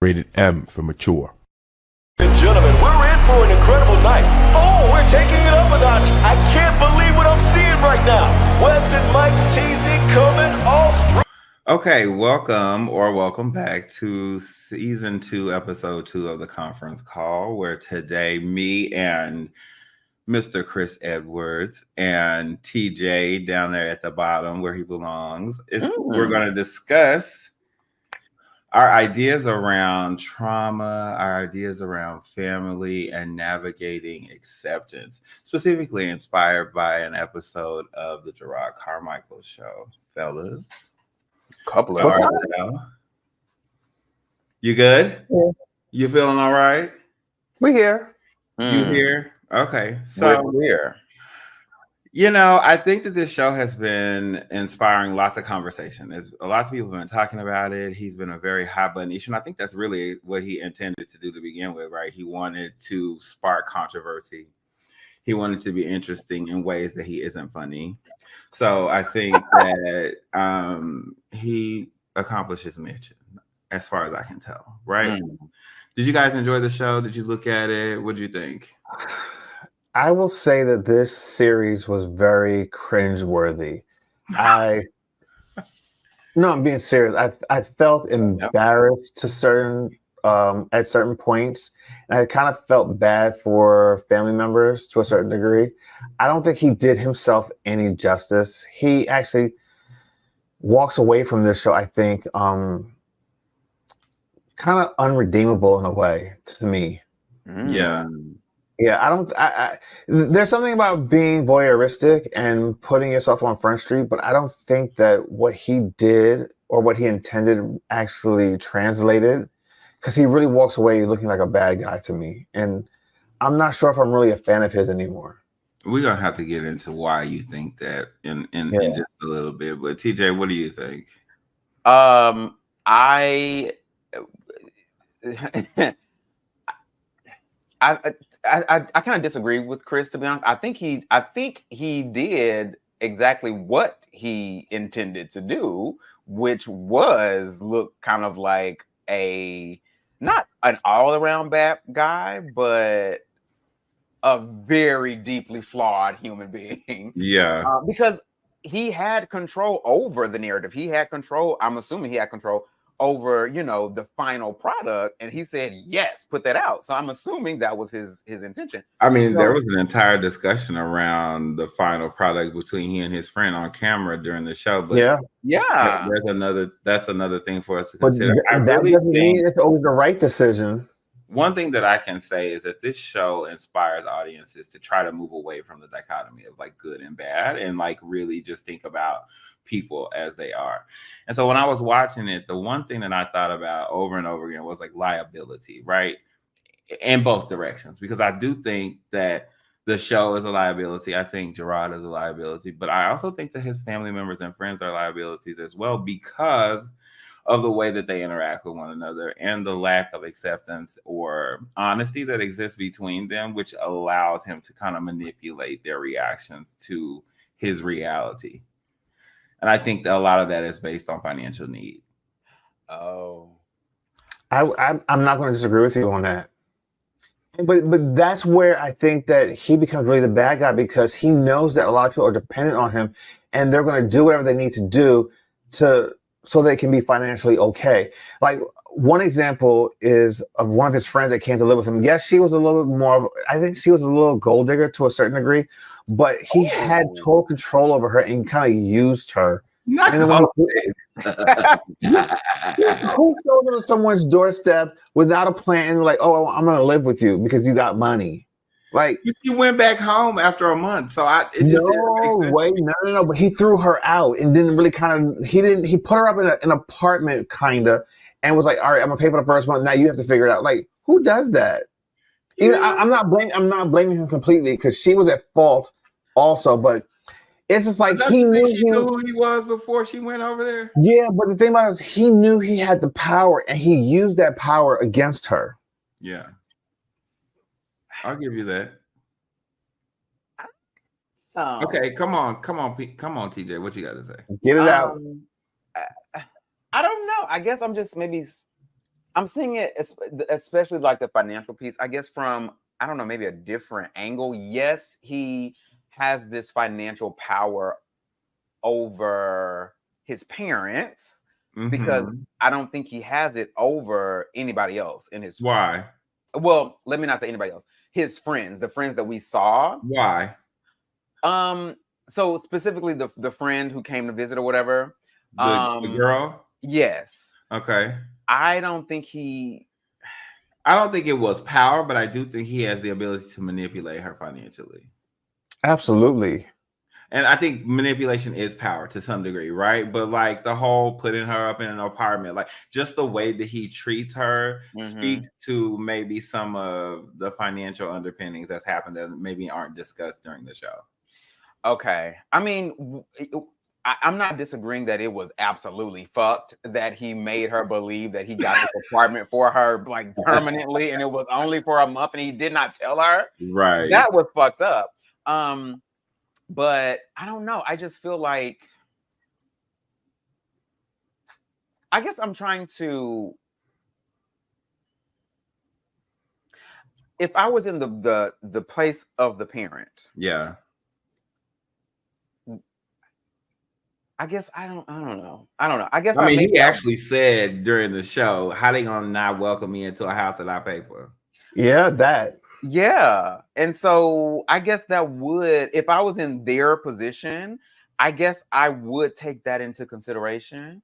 Rated M for mature. Ladies and gentlemen, we're in for an incredible night. Oh, we're taking it up a notch. I can't believe what I'm seeing right now. Wes and Mike TZ coming all strong. Okay, welcome back to season 2, episode 2 of the conference call, where today me and Mr. Chris Edwards and TJ down there at the bottom where he belongs we're going to discuss our ideas around trauma, our ideas around family, and navigating acceptance, specifically inspired by an episode of the Gerard Carmichael show. Fellas, Couple of you good? Yeah. You feeling all right? We here. You here? Okay. So We're here. You know, I think that this show has been inspiring lots of conversation. A lot of people have been talking about it. He's been a very hot button issue. And I think that's really what he intended to do to begin with, right? He wanted to spark controversy. He wanted to be interesting in ways that he isn't funny. So I think that he accomplished his mission, as far as I can tell, right? Did you guys enjoy the show? Did you look at it? What did you think? I will say that this series was very cringeworthy. I'm being serious. I felt embarrassed to at certain points, and I kind of felt bad for family members to a certain degree. I don't think he did himself any justice. He actually walks away from this show, I think, kind of unredeemable in a way to me. Yeah. Yeah, there's something about being voyeuristic and putting yourself on Front Street, but I don't think that what he did or what he intended actually translated, because he really walks away looking like a bad guy to me. And I'm not sure if I'm really a fan of his anymore. We're going to have to get into why you think that in just a little bit. But TJ, what do you think? I kind of disagree with Chris, to be honest. I think he did exactly what he intended to do, which was look kind of like not an all-around bad guy, but a very deeply flawed human being. Yeah. Because he had control over the narrative. He had control. I'm assuming he had control over, the final product, and he said, yes, put that out. So I'm assuming that was his intention. I mean, there was an entire discussion around the final product between he and his friend on camera during the show. But yeah, that's another thing for us to consider. But that doesn't mean it's always the right decision. One thing that I can say is that this show inspires audiences to try to move away from the dichotomy of like good and bad, and like really just think about people as they are. And so when I was watching it, the one thing that I thought about over and over again was like liability, right? In both directions, because I do think that the show is a liability. I think Gerard is a liability, but I also think that his family members and friends are liabilities as well, because of the way that they interact with one another and the lack of acceptance or honesty that exists between them, which allows him to kind of manipulate their reactions to his reality. And I think that a lot of that is based on financial need. Oh, I'm not going to disagree with you on that. But that's where I think that he becomes really the bad guy, because he knows that a lot of people are dependent on him, and they're going to do whatever they need to do so they can be financially okay. Like, one example is of one of his friends that came to live with him. Yes, she was a little bit more I think she was a little gold digger to a certain degree, but he had total control over her and kind of used her. Who goes to someone's doorstep without a plan and like, oh, I'm going to live with you because you got money? Like, you went back home after a month, so no. But he threw her out and didn't really he put her up in an apartment kinda, and was like, all right, I'm gonna pay for the first month. Now you have to figure it out. Like, who does that? Even I'm not blaming him completely, because she was at fault also. But it's just like he knew who he was before she went over there. Yeah, but the thing about it is he knew he had the power, and he used that power against her. Yeah. I'll give you that. Okay, come on, TJ. What you got to say? Get it out. I don't know. I guess I'm just maybe I'm seeing it, especially like the financial piece, I guess from, I don't know, maybe a different angle. Yes, he has this financial power over his parents because Mhm. I don't think he has it over anybody else in his. Why? Well, let me not say anybody else. His friends, the friends that we saw. Why? So specifically the friend who came to visit or whatever. The girl? Yes. Okay. I don't think he. I don't think it was power, but I do think he has the ability to manipulate her financially. Absolutely. And I think manipulation is power to some degree, right? But like the whole putting her up in an apartment, like just the way that he treats her speaks to maybe some of the financial underpinnings that's happened that maybe aren't discussed during the show. Okay. I mean, I'm not disagreeing that it was absolutely fucked that he made her believe that he got this apartment for her like permanently and it was only for a month and he did not tell her. Right. That was fucked up. But I don't know. I just feel like I guess I'm trying to. If I was in the place of the parent, yeah. I guess I don't know. I guess I mean, he actually said during the show, "How they gonna not welcome me into a house that I pay for?" Yeah, that. Yeah, and so I guess that would, if I was in their position, I guess I would take that into consideration.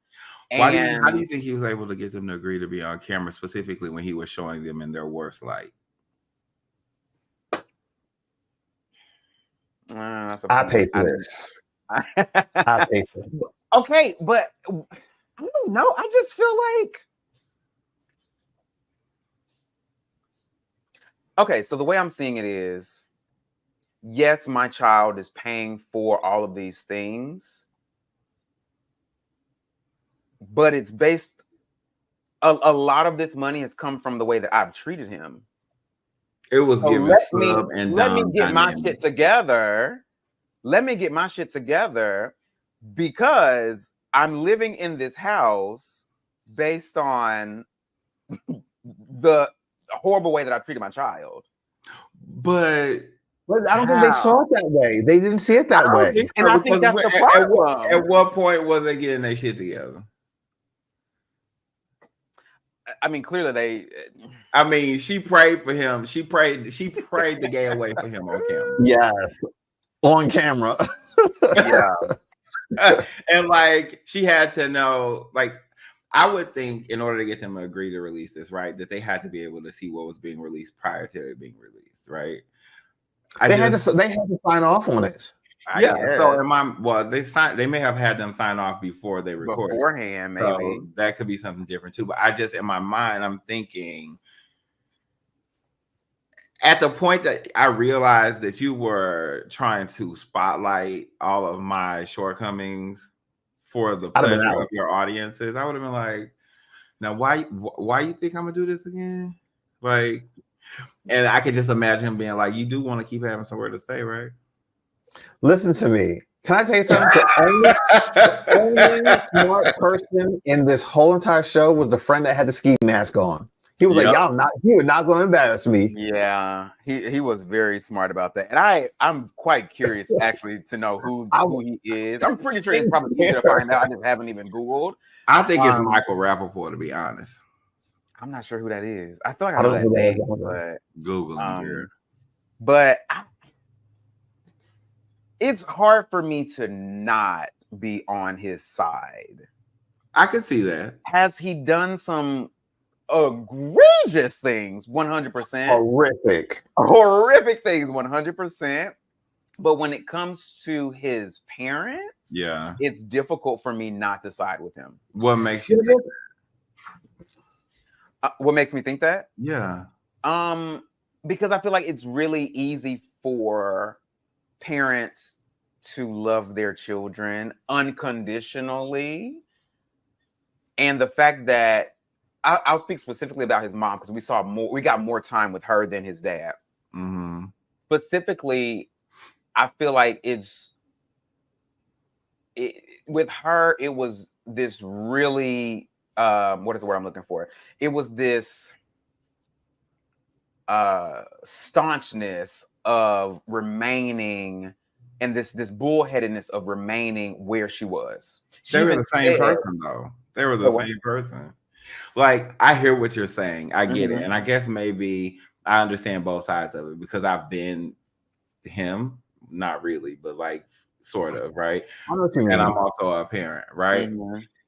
How do you think he was able to get them to agree to be on camera, specifically when he was showing them in their worst light? I pay for this. I pay for it. Okay, but I don't know. I just feel like. Okay, so the way I'm seeing it is, yes, my child is paying for all of these things, but it's based, a lot of this money has come from the way that I've treated him. It was So given sub and let me dom get my dynamic. shit together. Let me get my shit together because I'm living in this house based on the horrible way that I treated my child. But I don't think they saw it that way. They didn't see it that way. And I think that's the problem. At what point was they getting their shit together? I mean, clearly they. I mean, she prayed for him. She prayed the gay away for him on camera. Yeah, on camera. Yeah. And like she had to know, like I would think in order to get them to agree to release this, right, that they had to be able to see what was being released prior to it being released, right? They had to sign off on it. So they may have had them sign off before they recorded beforehand, maybe. So that could be something different too. But I just, in my mind, I'm thinking at the point that I realized that you were trying to spotlight all of my shortcomings for the pleasure of your audiences, I would have been like, now why you think I'm gonna do this again? Like, and I could just imagine him being like, you do want to keep having somewhere to stay, right? Listen to me. Can I tell you something? The only smart person in this whole entire show was the friend that had the ski mask on. He was like, you are not going to embarrass me. Yeah, he was very smart about that. And I'm quite curious actually to know who he is. I'm pretty sure it's probably easy to find out. I just haven't even Googled. I think it's Michael Rappaport, to be honest. I'm not sure who that is. I feel like I know that name, but Google him. But it's hard for me to not be on his side. I can see that. Has he done some egregious things? 100%. Horrific things, 100%. But when it comes to his parents, it's difficult for me not to side with him. What makes you think that? What makes me think that? Yeah. Because I feel like it's really easy for parents to love their children unconditionally. And the fact that I'll speak specifically about his mom because we got more time with her than his dad. Mm-hmm. Specifically, I feel like with her, it was this really what is the word I'm looking for? It was this staunchness of remaining, and this bullheadedness of remaining where she was. They were the same person, though. They were the same person. Like, I hear what you're saying. I get it. And I guess maybe I understand both sides of it because I've been him, not really, but like sort of, right? I know what you mean. And I'm also a parent, right?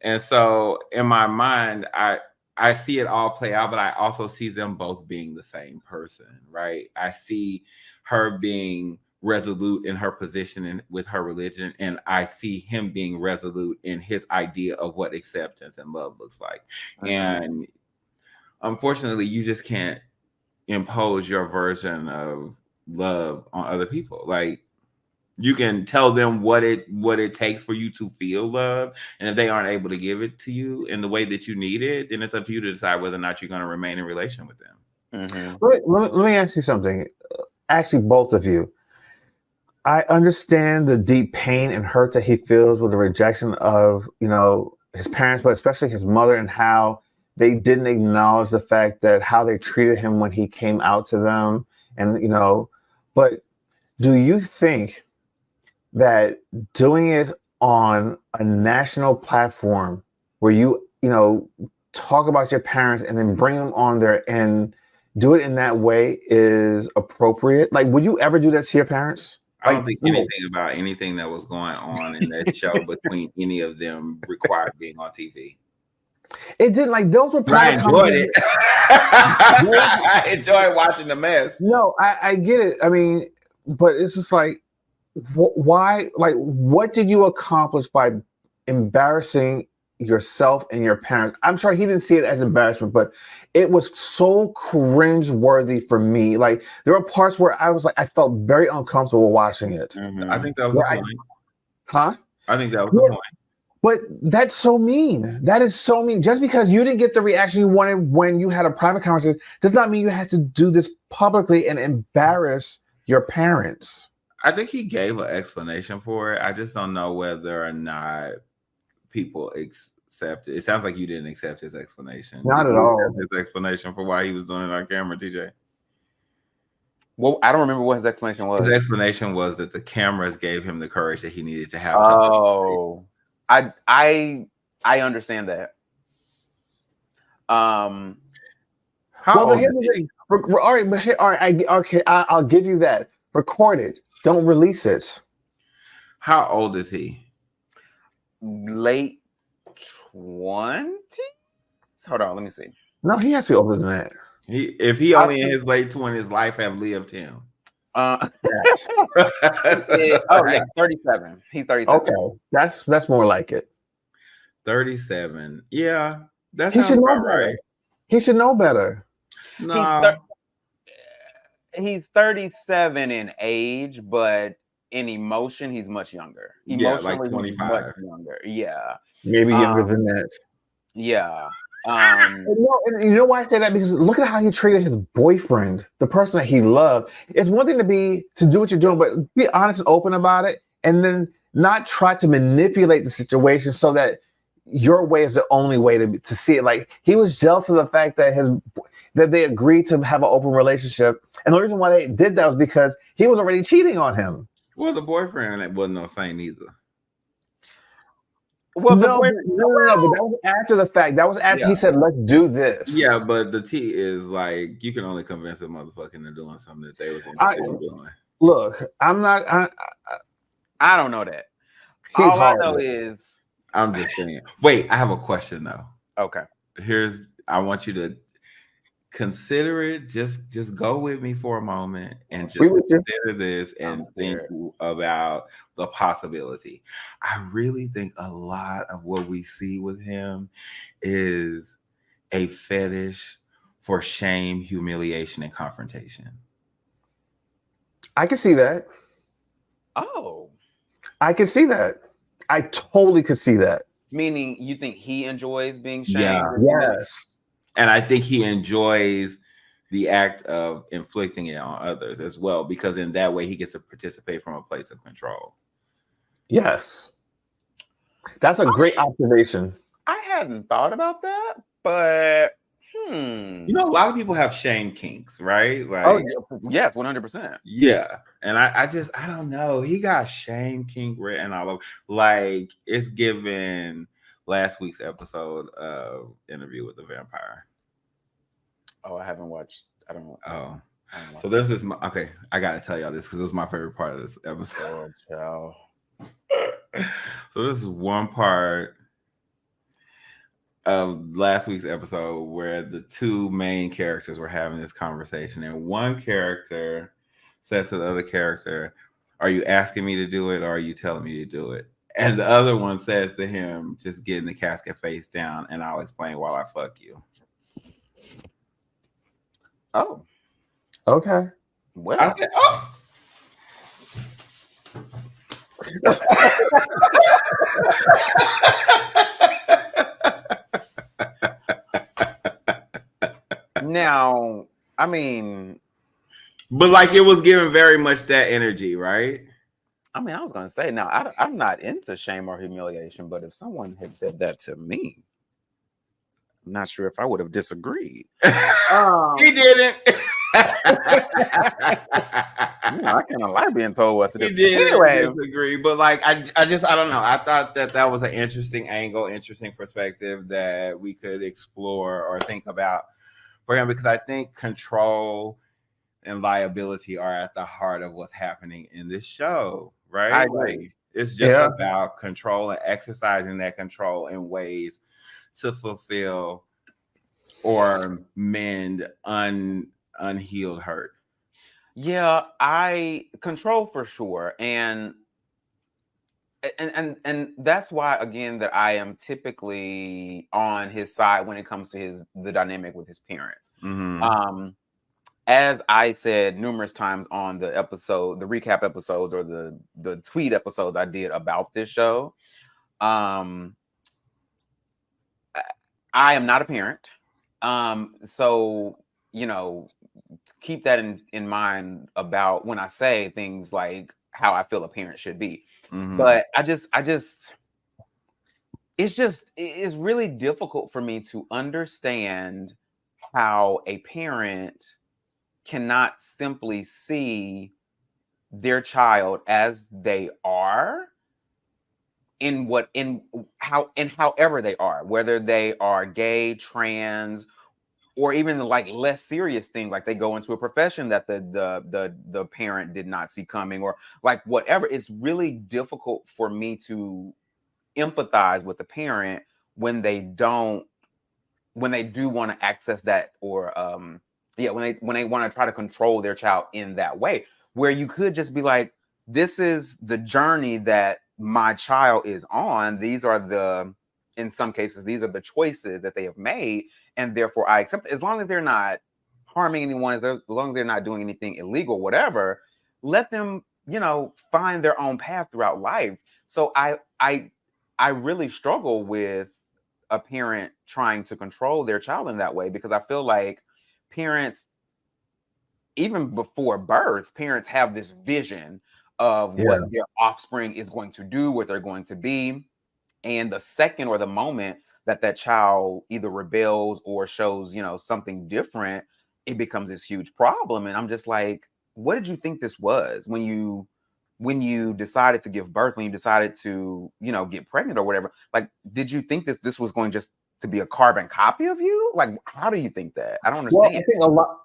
And so in my mind, I see it all play out, but I also see them both being the same person, right? I see her being resolute in her position and with her religion, and I see him being resolute in his idea of what acceptance and love looks like. And unfortunately, you just can't impose your version of love on other people. Like, you can tell them what it takes for you to feel love, and if they aren't able to give it to you in the way that you need it, then it's up to you to decide whether or not you're going to remain in relation with them. Let me ask you something. Actually, both of you. I understand the deep pain and hurt that he feels with the rejection of, his parents, but especially his mother, and how they didn't acknowledge the fact that how they treated him when he came out to them. And, but do you think that doing it on a national platform where you talk about your parents and then bring them on there and do it in that way is appropriate? Like, would you ever do that to your parents? I don't think anything about anything that was going on in that show between any of them required being on TV. It didn't. Like, those were private. I enjoyed it. I enjoyed watching the mess. No, I get it. I mean, but it's just like, why? Like, what did you accomplish by embarrassing yourself and your parents? I'm sure he didn't see it as embarrassment, but it was so cringe-worthy for me. Like, there were parts where I was like, I felt very uncomfortable watching it. I think that was the point. I think that was the point. But that's so mean. That is so mean. Just because you didn't get the reaction you wanted when you had a private conversation does not mean you had to do this publicly and embarrass your parents. I think he gave an explanation for it. I just don't know whether or not people accept it. It sounds like you didn't accept his explanation. Not at all. His explanation for why he was doing it on camera, TJ. Well, I don't remember what his explanation was. His explanation was that the cameras gave him the courage that he needed to have. Oh, I understand that. Here's the thing. All right, I'll give you that. Record it. Don't release it. How old is he? Late 20s? Hold on, let me see. No, he has to be older than that. If he only in his late 20s, life have lived him. Yeah, 37. He's 37. Okay, that's more like it. 37. Yeah, that's he should know better. Right. He should know better. No. He's 37 in age, but in emotion, he's much younger. Like 25. Much younger. Yeah. Maybe younger than that. Yeah. And you know why I say that? Because look at how he treated his boyfriend, the person that he loved. It's one thing to do what you're doing, but be honest and open about it, and then not try to manipulate the situation so that your way is the only way to see it. Like, he was jealous of the fact that they agreed to have an open relationship, and the reason why they did that was because he was already cheating on him. Well, the boyfriend wasn't no saint either. Well, no, but that was after the fact. That was after he said, "Let's do this." Yeah, but the tea is like, you can only convince a motherfucker into doing something that they was interested in doing. Look, I'm not. I don't know that. All I know is I'm just saying. Wait, I have a question though. Okay. I want you to consider it. Just go with me for a moment and just consider this and think about the possibility. I really think a lot of what we see with him is a fetish for shame, humiliation, and confrontation. I can see that. Oh. I can see that. I totally could see that. Meaning you think he enjoys being shamed? Yeah. Yes. And I think he enjoys the act of inflicting it on others as well, because in that way he gets to participate from a place of control. Yes. That's a great observation. I hadn't thought about that, but You know, a lot of people have shame kinks, right? Like, oh yes, 100%. yeah. And I don't know. He got shame kink written all over. Like, it's given last week's episode of Interview with the Vampire. Oh, I haven't watched. I don't know. Oh. So there's this. Okay, I gotta tell y'all this because this is my favorite part of this episode. Oh, So this is one part of last week's episode where the two main characters were having this conversation, and one character says to the other character, "Are you asking me to do it, or are you telling me to do it?" And the other one says to him, "Just get in the casket face down, and I'll explain while I fuck you." Oh, Okay. well, I said, "Oh." now, I mean, But like it was giving very much that energy, right? I was gonna say now I'm not into shame or humiliation, but if someone had said that to me, I'm not sure if I would have disagreed. He didn't. I kind of like being told what to do. He did Anyway, disagree, but like I don't know. I thought that was an interesting angle, interesting perspective that we could explore or think about for him, because I think control and liability are at the heart of what's happening in this show, right? I agree. Like, it's just about control and exercising that control in ways to fulfill or mend unhealed hurt. Yeah, I control for sure, and that's why again that I am typically on his side when it comes to the dynamic with his parents. Mm-hmm. As I said numerous times on the episode, the recap episodes or the tweet episodes I did about this show, I am not a parent, so keep that in mind about when I say things like how I feel a parent should be. Mm-hmm. But it's really difficult for me to understand how a parent cannot simply see their child as they are however they are, whether they are gay, trans, or even like less serious things, like they go into a profession that the parent did not see coming, or like whatever. It's really difficult for me to empathize with the parent when they do want to access that, or when they want to try to control their child in that way, where you could just be like, this is the journey that my child is on. In some cases, these are the choices that they have made, and therefore I accept it. As long as they're not harming anyone, as long as they're not doing anything illegal, whatever, let them, find their own path throughout life. So I really struggle with a parent trying to control their child in that way, because I feel like parents, even before birth, parents have this vision of what their offspring is going to do, what they're going to be. And the second or the moment that child either rebels or shows, something different, it becomes this huge problem. And I'm just like, what did you think this was when you decided to give birth, when you decided to, get pregnant or whatever? Like, did you think that this was going just to be a carbon copy of you? Like, how do you think that? I don't understand. Well, I think a lot.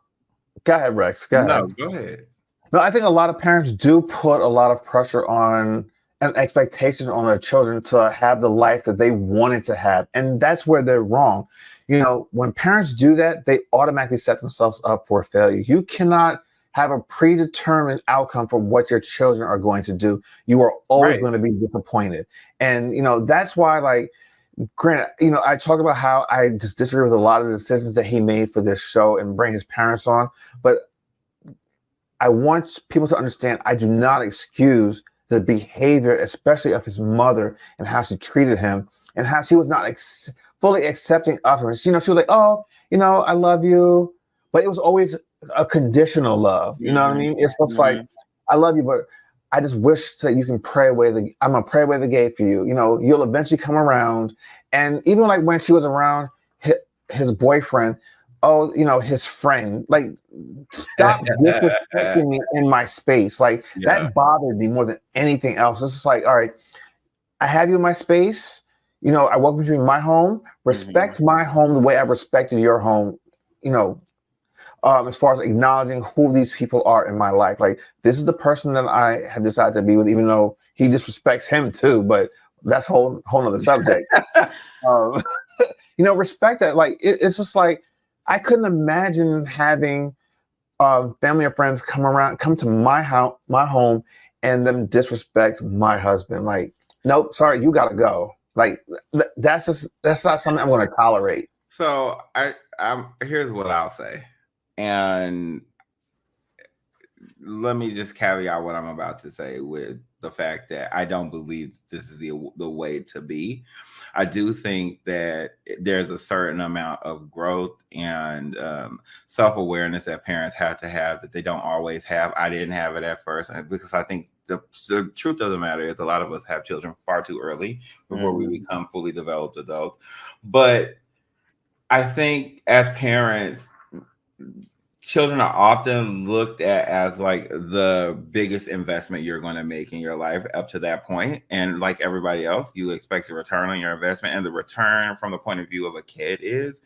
Go ahead, Rex. Go ahead. Go ahead. No, I think a lot of parents do put a lot of pressure on and expectations on their children to have the life that they wanted to have. And that's where they're wrong. When parents do that, they automatically set themselves up for failure. You cannot have a predetermined outcome for what your children are going to do. You are always going to be disappointed. And, that's why, like, granted, I talk about how I just disagree with a lot of the decisions that he made for this show and bring his parents on. But I want people to understand, I do not excuse the behavior, especially of his mother, and how she treated him, and how she was not fully accepting of him. She was like, "Oh, I love you," but it was always a conditional love. You know what I mean? It's just like, "I love you, but I just wish that you can pray away I'm gonna pray away the gate for you. You know, you'll eventually come around. And even like when she was around his boyfriend, oh, you know, his friend, like, stop disrespecting me in my space. Like, that bothered me more than anything else. It's just like, all right, I have you in my space. You know, I welcome you in my home. Respect my home the way I've respected your home, you know, as far as acknowledging who these people are in my life. Like, this is the person that I have decided to be with, even though he disrespects him too, but that's whole nother subject. You know, respect that. Like, it's just like, I couldn't imagine having family or friends come to my home, and them disrespect my husband. Like, nope, sorry, you gotta go. Like, that's not something I'm going to tolerate. So I'm here's what I'll say, and let me just caveat what I'm about to say with the fact that I don't believe this is the way to be. I do think that there's a certain amount of growth and self-awareness that parents have to have that they don't always have. I didn't have it at first because I think the truth of the matter is a lot of us have children far too early before we become fully developed adults. But I think as parents, children are often looked at as like the biggest investment you're going to make in your life up to that point. And like everybody else, you expect a return on your investment. And the return from the point of view of a kid is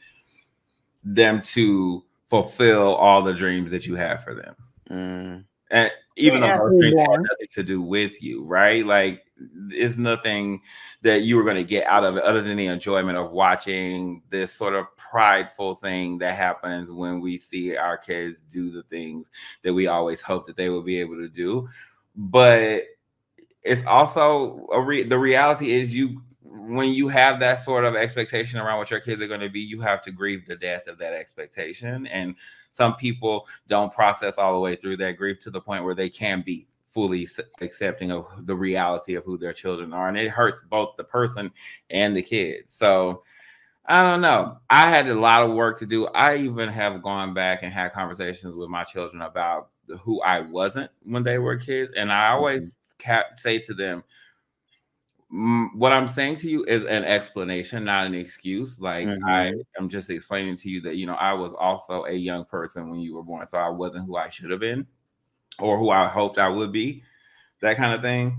them to fulfill all the dreams that you have for them. And even though those dreams had nothing to do with you, right? Like, it's nothing that you were going to get out of it other than the enjoyment of watching this sort of prideful thing that happens when we see our kids do the things that we always hope that they will be able to do. But it's also the reality is when you have that sort of expectation around what your kids are going to be, you have to grieve the death of that expectation. And some people don't process all the way through that grief to the point where they can be fully accepting of the reality of who their children are. And it hurts both the person and the kid. So I don't know. I had a lot of work to do. I even have gone back and had conversations with my children about who I wasn't when they were kids. And I always say to them, what I'm saying to you is an explanation, not an excuse. Like, I am just explaining to you that, you know, I was also a young person when you were born. So I wasn't who I should have been or who I hoped I would be, that kind of thing.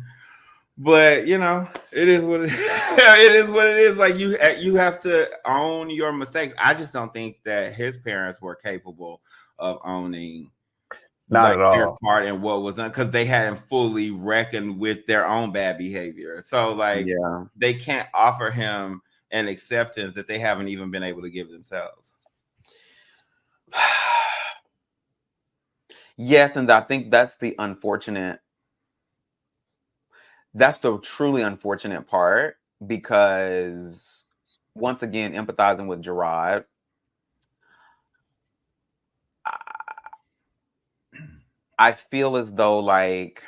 But, you know, it is what it is. It is what it is. Like, you have to own your mistakes. I just don't think that his parents were capable of owning Not at all. their part in what was done, because they hadn't fully reckoned with their own bad behavior. So like, they can't offer him an acceptance that they haven't even been able to give themselves. Yes, and I think that's the truly unfortunate part, because once again, empathizing with Gerard, I feel as though, like,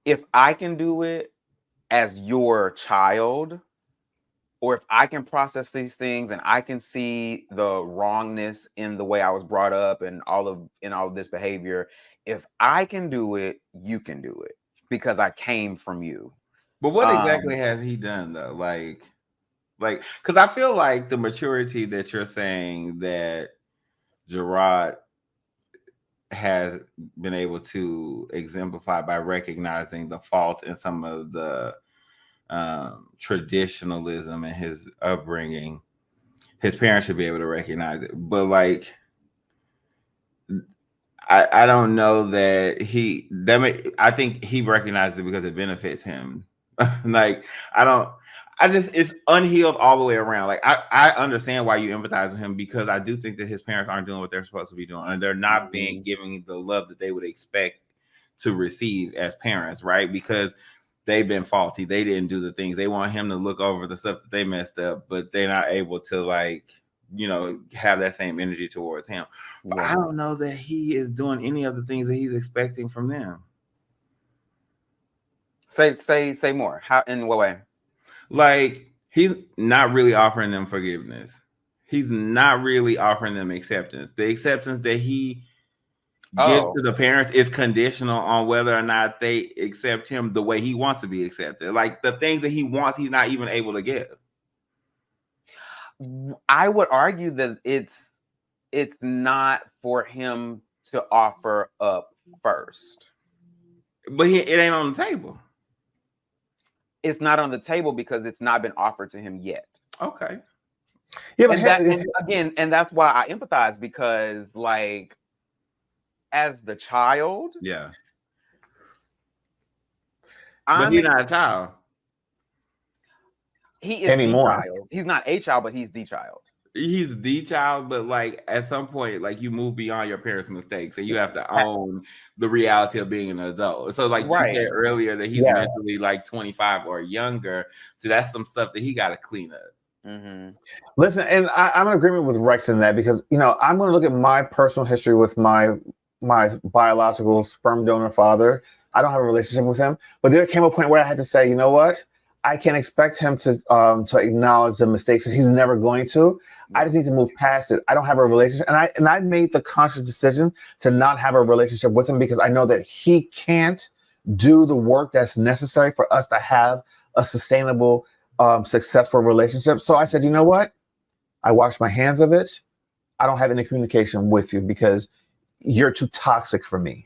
if I can do it as your child, or if I can process these things and I can see the wrongness in the way I was brought up and all of this behavior, if I can do it, you can do it, because I came from you. But what exactly has he done though? Like, because I feel like the maturity that you're saying that Gerard has been able to exemplify by recognizing the fault in some of the traditionalism in his upbringing, his parents should be able to recognize it. But like, I don't know that I think he recognized it because it benefits him. Like, it's unhealed all the way around. Like, I understand why you empathize with him, because I do think that his parents aren't doing what they're supposed to be doing, and they're not being giving the love that they would expect to receive as parents, right? Because they've been faulty. They didn't do the things. They want him to look over the stuff that they messed up, but they're not able to, like, you know, have that same energy towards him. But I don't know that he is doing any of the things that he's expecting from them. Say more. How, in what way? Like, he's not really offering them forgiveness. He's not really offering them acceptance. The acceptance that he give Oh. to the parents is conditional on whether or not they accept him the way he wants to be accepted. Like the things that he wants, he's not even able to give. I would argue that it's not for him to offer up first. But it ain't on the table. It's not on the table because it's not been offered to him yet. Okay. Yeah, but and that's why I empathize, because like as the child, yeah. But he's not a child. He is anymore. the child. He's not a child, but he's the child. He's the child, but like at some point, like you move beyond your parents' mistakes, and you have to own the reality of being an adult. So, like you said earlier, that he's mentally like 25 or younger, so that's some stuff that he got to clean up. Mm-hmm. Listen, and I'm in agreement with Rex in that, because I'm going to look at my personal history with my biological sperm donor father. I don't have a relationship with him, but there came a point where I had to say, you know what? I can't expect him to acknowledge the mistakes that he's never going to. I just need to move past it. I don't have a relationship, and I made the conscious decision to not have a relationship with him, because I know that he can't do the work that's necessary for us to have a sustainable, successful relationship. So I said, you know what? I washed my hands of it. I don't have any communication with you because you're too toxic for me.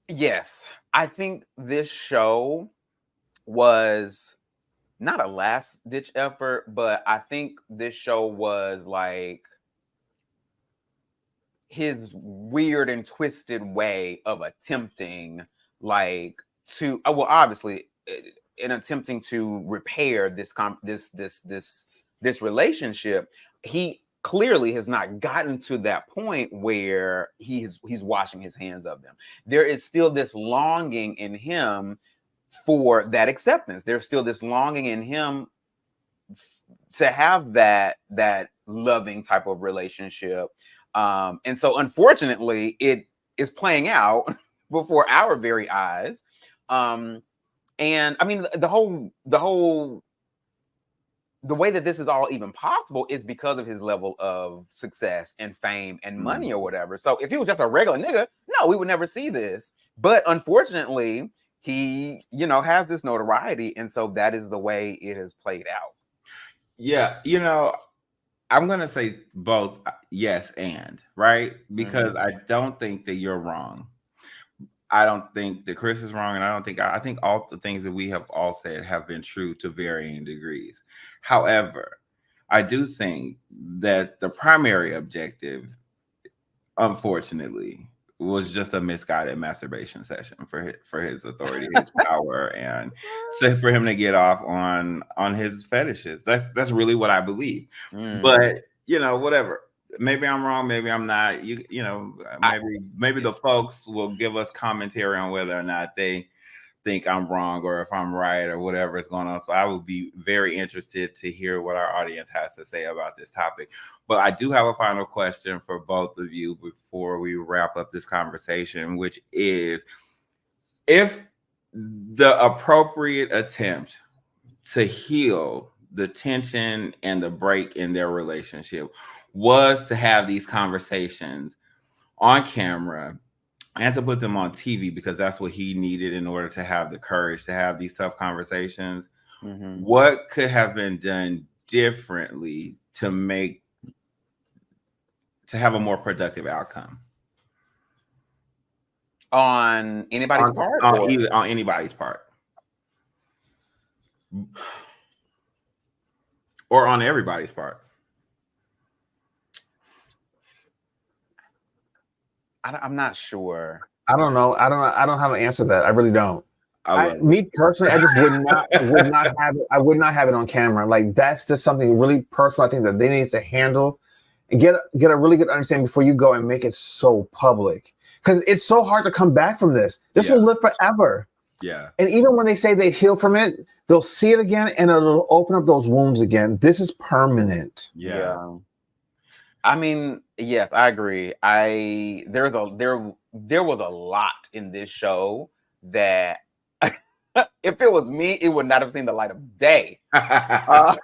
Yes, I think this show was not a last ditch effort, but I think this show was like his weird and twisted way of attempting to obviously in attempting to repair this relationship. He clearly has not gotten to that point where he's washing his hands of them. There is still this longing in him for that acceptance. There's still this longing in him to have that loving type of relationship. And so unfortunately it is playing out before our very eyes. And I mean, the way that this is all even possible is because of his level of success and fame and money or whatever. So if he was just a regular nigga, no, we would never see this. But unfortunately, he, has this notoriety. And so that is the way it has played out. Yeah. I'm going to say both yes and, right? Because I don't think that you're wrong. I don't think that Chris is wrong. And I think all the things that we have all said have been true to varying degrees. However, I do think that the primary objective, unfortunately, was just a misguided masturbation session for his authority, his power, and so for him to get off on his fetishes. That's really what I believe. But whatever. Maybe I'm wrong. Maybe I'm not. Maybe the folks will give us commentary on whether or not they think I'm wrong or if I'm right or whatever is going on. So I would be very interested to hear what our audience has to say about this topic. But I do have a final question for both of you before we wrap up this conversation, which is, if the appropriate attempt to heal the tension and the break in their relationship was to have these conversations on camera and to put them on TV, because that's what he needed in order to have the courage to have these tough conversations. What could have been done differently to have a more productive outcome? On anybody's part? On anybody's part. Or on everybody's part. I'm not sure. I don't know. I don't have an answer to that. I really don't. Me personally, I just would not have it. I would not have it on camera. Like, that's just something really personal. I think that they need to handle and get a really good understanding before you go and make it so public, because it's so hard to come back from this. This will live forever. Yeah. And even when they say they heal from it, they'll see it again and it'll open up those wounds again. This is permanent. Yeah. I mean, yes, I agree. There was a lot in this show that if it was me, it would not have seen the light of day. But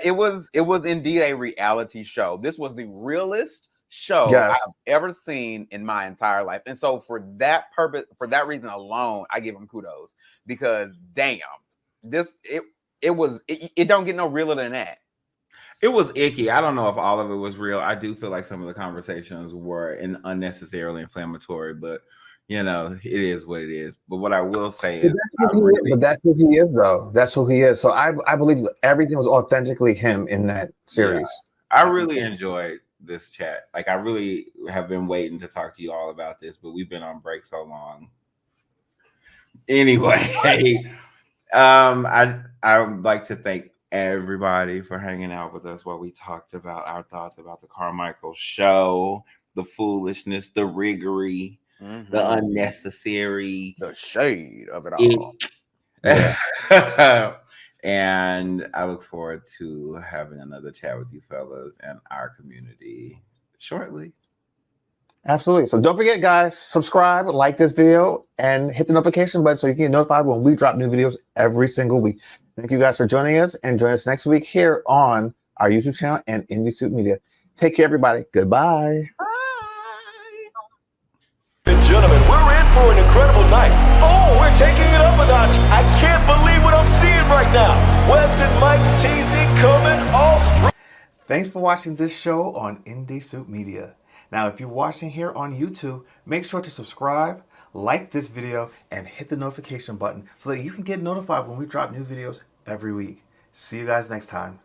it was indeed a reality show. This was the realest show Yes. I've ever seen in my entire life. And so for that purpose, for that reason alone, I give him kudos because damn, it don't get no realer than that. It was icky. I don't know if all of it was real. I do feel like some of the conversations were unnecessarily inflammatory, but you know, it is what it is. But what I will say is, But that's who he is, though. That's who he is. So I believe that everything was authentically him in that series. I really enjoyed this chat. Like, I really have been waiting to talk to you all about this, but we've been on break so long. Anyway, I would like to thank everybody for hanging out with us while we talked about our thoughts about the Carmichael show, the foolishness, the riggery, the unnecessary, the shade of it all. Yeah. And I look forward to having another chat with you fellas and our community shortly. Absolutely. So don't forget, guys, subscribe, like this video, and hit the notification button so you can get notified when we drop new videos every single week. Thank you guys for joining us, and join us next week here on our YouTube channel and Indie Suit Media. Take care, everybody. Goodbye. Gentlemen, we're in for an incredible night. Oh, we're taking it up a notch. I can't believe what I'm seeing right now. Wes and Mike TZ coming all straight. Thanks for watching this show on Indie Suit Media. Now, if you're watching here on YouTube, make sure to subscribe, like this video, and hit the notification button so that you can get notified when we drop new videos every week. See you guys next time.